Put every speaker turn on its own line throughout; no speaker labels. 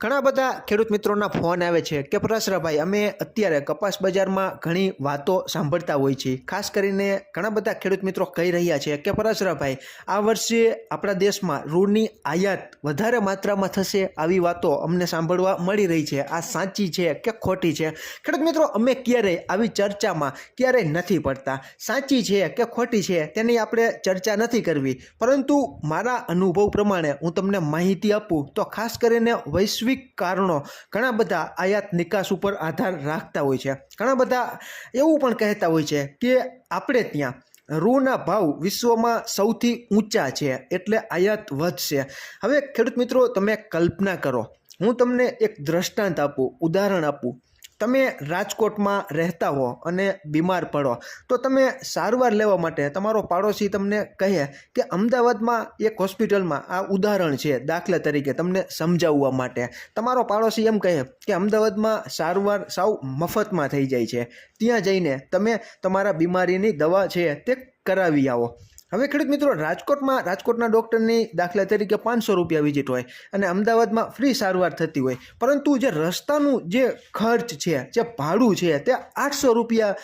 ઘણા બધા ખેડૂત મિત્રોના ફોન આવે છે કે પરાશરાભાઈ અમે અત્યારે કપાસ બજારમાં ઘણી વાતો સાંભળતા હોય છે। ખાસ કરીને ઘણા બધા ખેડૂત મિત્રો કહી રહ્યા છે કે પરાશરાભાઈ આ વર્ષે આપણા દેશમાં રૂની આયાત વધારે માત્રામાં થશે, આવી વાતો અમને સાંભળવા મળી રહી છે। આ સાચી છે કે ખોટી છે? ખેડૂત મિત્રો, અમે ક્યારેય આવી ચર્ચામાં ક્યારેય નથી પડતા। સાચી છે કે ખોટી છે તેની આપણે ચર્ચા નથી કરવી, પરંતુ મારા અનુભવ પ્રમાણે હું તમને માહિતી આપું તો ખાસ કરીને વૈશ્વિક કારણો ઘણા બધા આયાત નિકાસ ઉપર આધાર રાખતા હોય છે। ઘણા બધા એવું પણ કહેતા હોય છે કે આપણે ત્યાં રૂના ભાવ વિશ્વમાં સૌથી ઊંચા છે, એટલે આયાત વધશે। હવે ખેડૂત મિત્રો, તમે કલ્પના કરો, હું તમને એક દ્રષ્ટાંત આપું, ઉદાહરણ આપું। તમે રાજકોટમાં રહેતા હો અને બીમાર પડો તો તમે સારવાર લેવા માટે તમારો પાડોશી તમને કહે કે અમદાવાદમાં એક હોસ્પિટલમાં, આ ઉદાહરણ છે દાખલા તરીકે તમને સમજાવવા માટે, તમારો પાડોશી એમ કહે કે અમદાવાદમાં સારવાર સાવ મફતમાં થઈ જાય છે, ત્યાં જઈને તમે તમારા બીમારીની દવા છે તે કરાવી આવો। હવે ખેડૂત મિત્રો, રાજકોટના ડૉક્ટરની દાખલા તરીકે 500 રૂપિયા વિઝિટ હોય અને અમદાવાદમાં ફ્રી સારવાર થતી હોય, પરંતુ જે રસ્તાનું જે ખર્ચ છે, જે ભાડું છે તે 800 રૂપિયા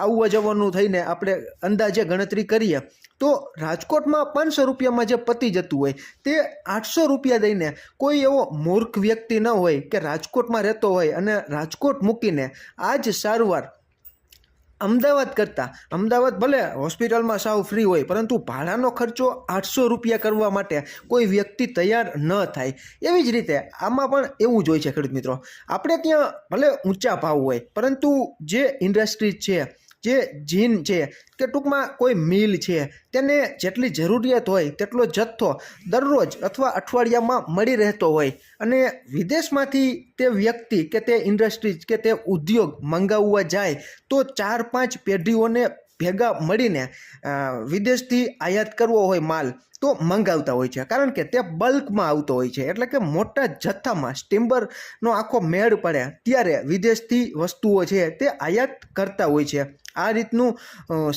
આવવા જવાનું થઈને આપણે અંદાજે ગણતરી કરીએ તો રાજકોટમાં 500 રૂપિયામાં જે પતી જતું હોય તે 800 રૂપિયા દઈને કોઈ એવો મૂર્ખ વ્યક્તિ ન હોય કે રાજકોટમાં રહેતો હોય અને રાજકોટ મૂકીને આ જ સારવાર અમદાવાદ કરતાં, અમદાવાદ ભલે હોસ્પિટલમાં સાવ ફ્રી હોય પરંતુ ભાડાનો ખર્ચો 800 રૂપિયા કરવા માટે કોઈ વ્યક્તિ તૈયાર ન થાય। એવી જ રીતે આમાં પણ એવું જ હોય છે ખેડૂત મિત્રો, આપણે ત્યાં ભલે ઊંચા ભાવ હોય પરંતુ જે ઇન્ડસ્ટ્રી છે, જે જીન છે કે ટૂંકમાં કોઈ મિલ છે, તેને જેટલી જરૂરિયાત હોય તેટલો જથ્થો દરરોજ અથવા અઠવાડિયામાં મળી રહેતો હોય અને વિદેશમાંથી તે વ્યક્તિ કે તે ઇન્ડસ્ટ્રીઝ કે તે ઉદ્યોગ મંગાવવા જાય તો 4-5 પેઢીઓને ભેગા મળીને વિદેશથી આયાત કરવો હોય માલ તો મંગાવતા હોય છે, કારણ કે તે બલ્કમાં આવતો હોય છે, એટલે કે મોટા જથ્થામાં સ્ટીમ્બરનો આખો મેળ પડે ત્યારે વિદેશથી વસ્તુઓ છે તે આયાત કરતા હોય છે। આ રીતનું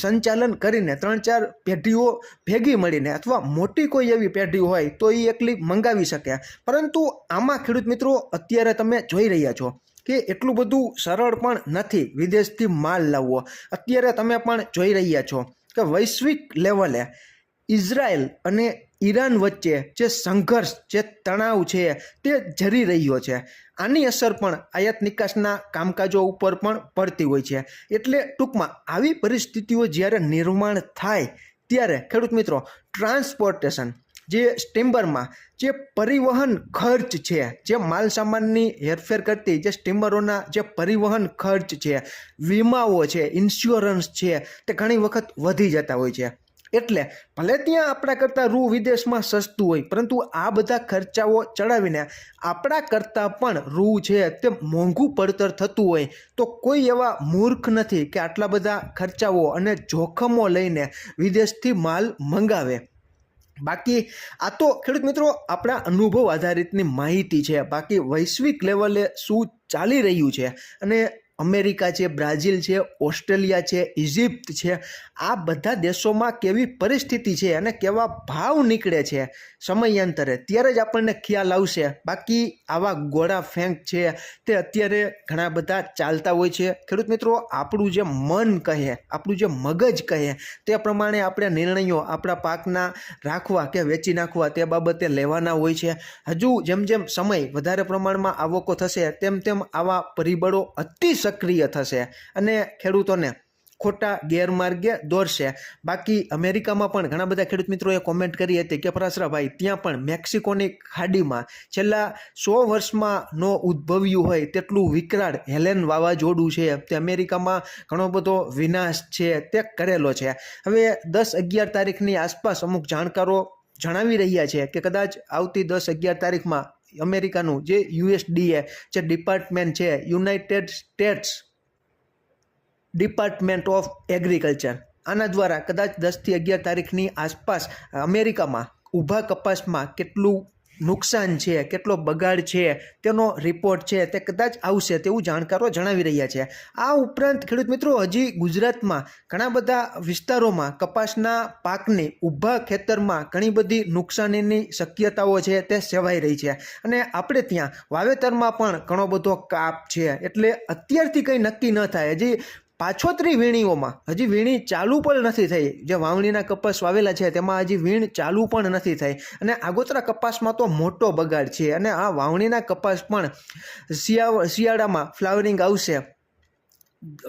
સંચાલન કરીને 3-4 પેઢીઓ ભેગી મળીને અથવા મોટી કોઈ એવી પેઢી હોય તો એ એકલી મંગાવી શકે। પરંતુ આમાં ખેડૂત મિત્રો, અત્યારે તમે જોઈ રહ્યા છો કે એટલું બધું સરળ પણ નથી વિદેશથી માલ લાવવો। અત્યારે તમે પણ જોઈ રહ્યા છો કે વૈશ્વિક લેવલે ઇઝરાયલ અને ઈરાન વચ્ચે જે સંઘર્ષ, જે તણાવ છે તે જરી રહ્યો છે। આની અસર પણ આયાત નિકાસના કામકાજો ઉપર પણ પડતી હોય છે। એટલે ટૂંકમાં આવી પરિસ્થિતિઓ જ્યારે નિર્માણ થાય ત્યારે ખેડૂત મિત્રો, ટ્રાન્સપોર્ટેશન, જે સ્ટીમરમાં જે પરિવહન ખર્ચ છે, જે માલ સામાનની હેરફેર કરતી જે સ્ટીમરોના જે પરિવહન ખર્ચ છે, વીમાઓ છે, ઇન્સ્યોરન્સ છે, તે ઘણી વખત વધી જતા હોય છે। એટલે ભલે ત્યાં આપણા કરતાં રૂ વિદેશમાં સસ્તું હોય પરંતુ આ બધા ખર્ચાઓ ચડાવીને આપણા કરતાં પણ રૂ છે તે મોંઘું પડતર થતું હોય તો કોઈ એવા મૂર્ખ નથી કે આટલા બધા ખર્ચાઓ અને જોખમો લઈને વિદેશથી માલ મંગાવે। બાકી આ તો ખેડૂત મિત્રો આપણા અનુભવ આધારિતની માહિતી છે, બાકી વૈશ્વિક લેવલે શું ચાલી રહ્યું છે અને અમેરિકા છે, બ્રાઝિલ છે, ઓસ્ટ્રેલિયા છે, ઇજિપ્ત છે, આ બધા દેશોમાં કેવી પરિસ્થિતિ છે અને કેવા ભાવ નીકળે છે સમયાંતરે ત્યારે જ આપણને ખ્યાલ આવશે। બાકી આવા ગોળા ફેંક છે તે અત્યારે ઘણા બધા ચાલતા હોય છે। ખેડૂત મિત્રો, આપણું જે મન કહે, આપણું જે મગજ કહે તે પ્રમાણે આપણે નિર્ણયો આપણા પાકના રાખવા કે વેચી નાખવા તે બાબતે લેવાના હોય છે। હજુ જેમ જેમ સમય વધારે પ્રમાણમાં આવકો થશે તેમ તેમ આવા પરિબળો અતિ સક્રિય થશે અને ખેડૂતોને ખોટા ગેરમાર્ગે દોરશે। બાકી અમેરિકામાં પણ ઘણા બધા ખેડૂત મિત્રોએ કોમેન્ટ કરી હતી કે પરાશરાભાઈ, ત્યાં પણ મેક્સિકોની ખાડીમાં છેલ્લા 100 વર્ષમાં ન ઉદ્ભવ્યું હોય તેટલું વિકરાળ હેલેન વાવાઝોડું છે તે અમેરિકામાં ઘણો બધો વિનાશ છે તે કરેલો છે। હવે 10-11 તારીખની આસપાસ અમુક જાણકારો જણાવી રહ્યા છે કે કદાચ આવતી 10-11 તારીખમાં અમેરિકાનું જે USDA જે ડિપાર્ટમેન્ટ છે, United states department of agriculture, આના દ્વારા કદાચ 10 થી 11 તારીખની આસપાસ અમેરિકામાં ઊભા કપાસમાં કેટલું નુકસાન છે, કેટલો બગાડ છે તેનો રિપોર્ટ છે તે કદાચ આવશે તેવું જાણકારો જણાવી રહ્યા છે. આ ઉપરાંત ખેડૂત મિત્રો હજી ગુજરાતમાં ઘણા બધા વિસ્તારોમાં કપાસના પાકની ઊભા ખેતરમાં ઘણી બધી નુકસાનીની શક્યતાઓ છે તે સેવાઈ રહી છે અને આપણે ત્યાં વાવેતરમાં પણ ઘણો બધો કાપ છે. એટલે અત્યારથી કંઈ નક્કી ન થાય. હજી પાછોતરી વીણીઓમાં હજી વીણી ચાલુ પણ નથી થઈ. જે વાવણીના કપાસ વાવેલા છે તેમાં હજી વીણ ચાલુ પણ નથી થઈ અને આગોતરા કપાસમાં તો મોટો બગાડ છે અને આ વાવણીના કપાસ પણ શિયાળામાં ફ્લાવરિંગ આવશે,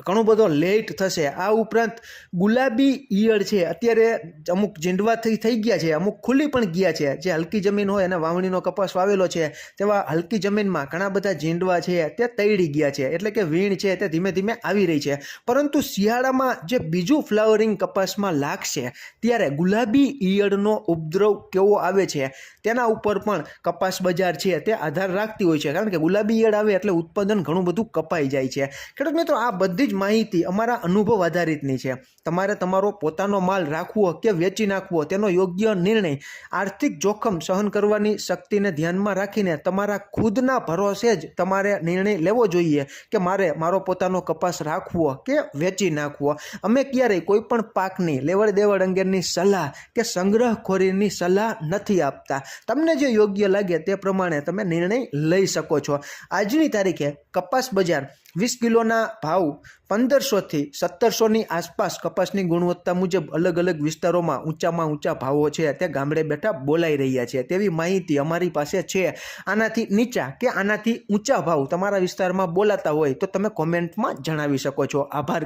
ઘણો બધો લેટ થશે. આ ઉપરાંત ગુલાબી ઈયળ છે અત્યારે અમુક જીંડવા થઈ ગયા છે, અમુક ખુલ્લી પણ ગયા છે. જે હલકી જમીન હોય અને વાવણીનો કપાસ વાવેલો છે તેવા હલકી જમીનમાં ઘણા બધા જીંડવા છે તે તૈડી ગયા છે, એટલે કે વીણ છે તે ધીમે ધીમે આવી રહી છે. પરંતુ શિયાળામાં જે બીજું ફ્લાવરિંગ કપાસમાં લાગશે ત્યારે ગુલાબી ઈયળનો ઉપદ્રવ કેવો આવે છે તેના ઉપર પણ કપાસ બજાર છે તે આધાર રાખતી હોય છે, કારણ કે ગુલાબી ઈયળ આવે એટલે ઉત્પાદન ઘણું બધું કપાઈ જાય છે. ખેડૂત મિત્રો, આ બધી જ માહિતી અમારા અનુભવ આધારિતની છે. તમારે તમારો પોતાનો માલ રાખવો કે વેચી નાખવો તેનો યોગ્ય નિર્ણય આર્થિક જોખમ સહન કરવાની શક્તિને ધ્યાનમાં રાખીને તમારા ખુદના ભરોસે જ તમારે નિર્ણય લેવો જોઈએ કે મારે મારો પોતાનો કપાસ રાખવો કે વેચી નાખવો. અમે ક્યારેય કોઈ પણ પાકની લેવડ દેવડ અંગેની સલાહ કે સંગ્રહખોરીની સલાહ નથી આપતા. તમને જે યોગ્ય લાગે તે પ્રમાણે તમે નિર્ણય લઈ શકો છો. આજની તારીખે કપાસ બજાર 20 કિલોના ભાવ 1500થી 1700ની આસપાસ કપાસની ગુણવત્તા મુજબ અલગ અલગ વિસ્તારોમાં ઊંચામાં ઊંચા ભાવો છે તે ગામડે બેઠા બોલાઈ રહ્યા છે તેવી માહિતી અમારી પાસે છે. આનાથી નીચા કે આનાથી ઊંચા ભાવ તમારા વિસ્તારમાં બોલાતા હોય તો તમે કોમેન્ટમાં જણાવી શકો છો. આભાર.